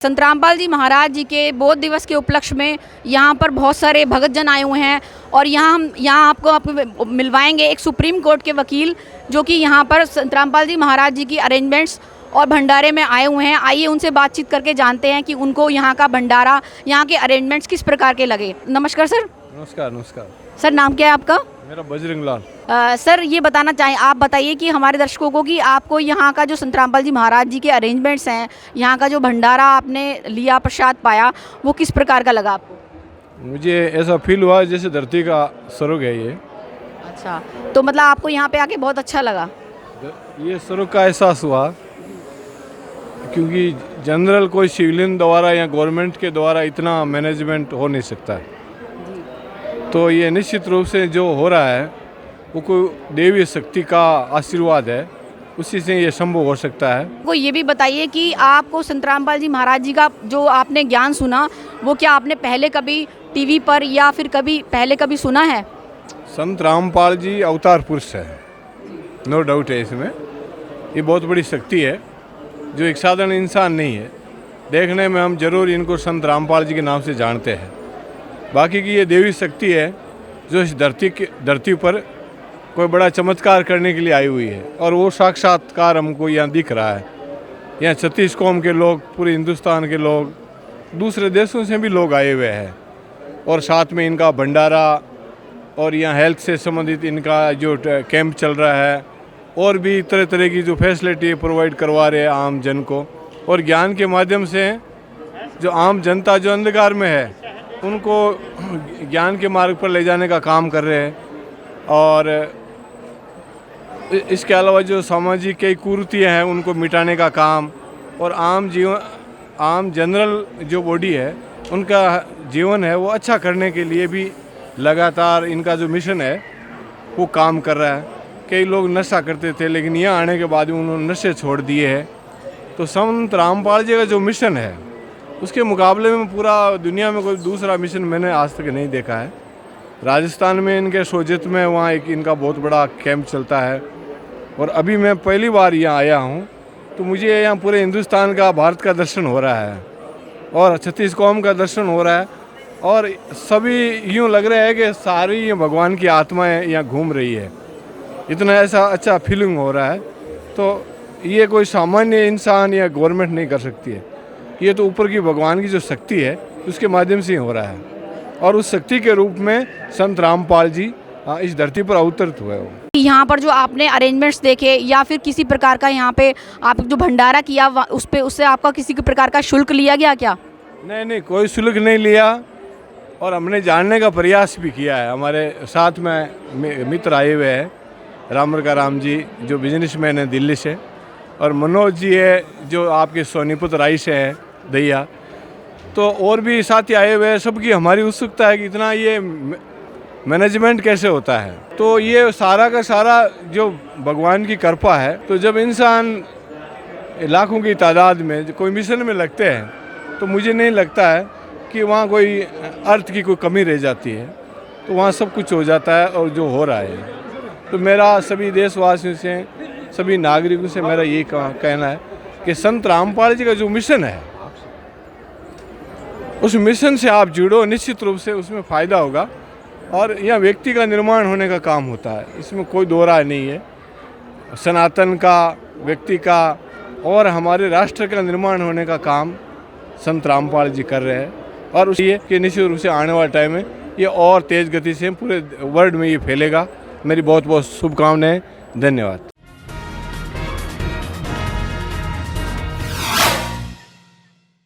संत रामपाल जी महाराज जी के बोध दिवस के उपलक्ष्य में यहाँ पर बहुत सारे भगत जन आए हुए हैं और यहाँ आपको मिलवाएंगे एक सुप्रीम कोर्ट के वकील जो कि यहाँ पर संत रामपाल जी महाराज जी की अरेंजमेंट्स और भंडारे में आए हुए हैं। आइए उनसे बातचीत करके जानते हैं कि उनको यहाँ का भंडारा, यहाँ के अरेंजमेंट्स किस प्रकार के लगे। नमस्कार सर। नमस्कार। नमस्कार सर, नाम क्या है आपका? मेरा बजरंग लाल। सर, ये बताना चाहें, आप बताइए कि हमारे दर्शकों को कि आपको यहाँ का जो संत रामपाल जी महाराज जी के अरेंजमेंट्स हैं, यहाँ का जो भंडारा आपने लिया, प्रसाद पाया, वो किस प्रकार का लगा आपको? मुझे ऐसा फील हुआ जैसे धरती का स्वर्ग है ये। अच्छा, तो मतलब आपको यहाँ पे आके बहुत अच्छा लगा? ये स्वर्ग का एहसास हुआ क्योंकि जनरल कोई सिविलियन द्वारा या गवर्नमेंट के द्वारा इतना मैनेजमेंट हो नहीं सकता है। तो ये निश्चित रूप से जो हो रहा है वो कोई देवी शक्ति का आशीर्वाद है, उसी से ये संभव हो सकता है। वो ये भी बताइए कि आपको संत रामपाल जी महाराज जी का जो आपने ज्ञान सुना, वो क्या आपने पहले कभी टीवी पर या फिर पहले कभी सुना है? संत रामपाल जी अवतार पुरुष है, नो डाउट है इसमें। ये बहुत बड़ी शक्ति है जो एक साधारण इंसान नहीं है। देखने में हम जरूर इनको संत रामपाल जी के नाम से जानते हैं। बाकी की ये देवी शक्ति है जो इस धरती पर कोई बड़ा चमत्कार करने के लिए आई हुई है और वो साक्षात्कार हमको यहाँ दिख रहा है। यहाँ 36 कौम के लोग, पूरे हिंदुस्तान के लोग, दूसरे देशों से भी लोग आए हुए हैं और साथ में इनका भंडारा और यहाँ हेल्थ से संबंधित इनका जो कैंप चल रहा है और भी तरह तरह की जो फैसिलिटी प्रोवाइड करवा रहे हैं आम जन को। और ज्ञान के माध्यम से जो आम जनता जो अंधकार में है उनको ज्ञान के मार्ग पर ले जाने का काम कर रहे हैं। और इसके अलावा जो सामाजिक कई कुरीतियाँ हैं उनको मिटाने का काम और आम जनरल जो बॉडी है उनका जीवन है वो अच्छा करने के लिए भी लगातार इनका जो मिशन है वो काम कर रहा है। कई लोग नशा करते थे लेकिन यहाँ आने के बाद उन्होंने नशे छोड़ दिए हैं। तो संत रामपाल जी का जो मिशन है उसके मुकाबले में पूरा दुनिया में कोई दूसरा मिशन मैंने आज तक नहीं देखा है। राजस्थान में इनके सोजित में वहाँ एक इनका बहुत बड़ा कैंप चलता है और अभी मैं पहली बार यहाँ आया हूँ तो मुझे यहाँ पूरे हिंदुस्तान का, भारत का दर्शन हो रहा है और 36 कौम का दर्शन हो रहा है और सभी यूँ लग रहा है कि सारी ये भगवान की आत्माएं यहाँ घूम रही है। इतना ऐसा अच्छा फीलिंग हो रहा है। तो ये कोई सामान्य इंसान या गवर्नमेंट नहीं कर सकती है, ये तो ऊपर की भगवान की जो शक्ति है उसके माध्यम से ही हो रहा है और उस शक्ति के रूप में संत रामपाल जी इस धरती पर अवतरित हुए हो। यहाँ पर जो आपने अरेंजमेंट्स देखे या फिर किसी प्रकार का यहाँ पे आप जो भंडारा किया उससे आपका किसी प्रकार का शुल्क लिया गया क्या? नहीं, कोई शुल्क नहीं लिया और हमने जानने का प्रयास भी किया है। हमारे साथ में मित्र आए हुए हैं, राम जी जो बिजनेसमैन है दिल्ली से, और मनोज जी है जो आपके सोनीपत राय से है दैया। तो और भी साथी आए हुए हैं। सबकी हमारी उत्सुकता है कि इतना ये मैनेजमेंट कैसे होता है। तो ये सारा का सारा जो भगवान की कृपा है। तो जब इंसान लाखों की तादाद में कोई मिशन में लगते हैं तो मुझे नहीं लगता है कि वहाँ कोई अर्थ की कोई कमी रह जाती है। तो वहाँ सब कुछ हो जाता है और जो हो रहा है। तो मेरा सभी देशवासियों से, सभी नागरिकों से मेरा ये कहना है कि संत रामपाल जी का जो मिशन है उस मिशन से आप जुड़ो, निश्चित रूप से उसमें फ़ायदा होगा और यह व्यक्ति का निर्माण होने का काम होता है, इसमें कोई दो राय नहीं है। सनातन का, व्यक्ति का और हमारे राष्ट्र का निर्माण होने का काम संत रामपाल जी कर रहे हैं और उसलिए कि निश्चित रूप से आने वाले टाइम में ये और तेज़ गति से पूरे वर्ल्ड में ये फैलेगा। मेरी बहुत बहुत शुभकामनाएं। धन्यवाद।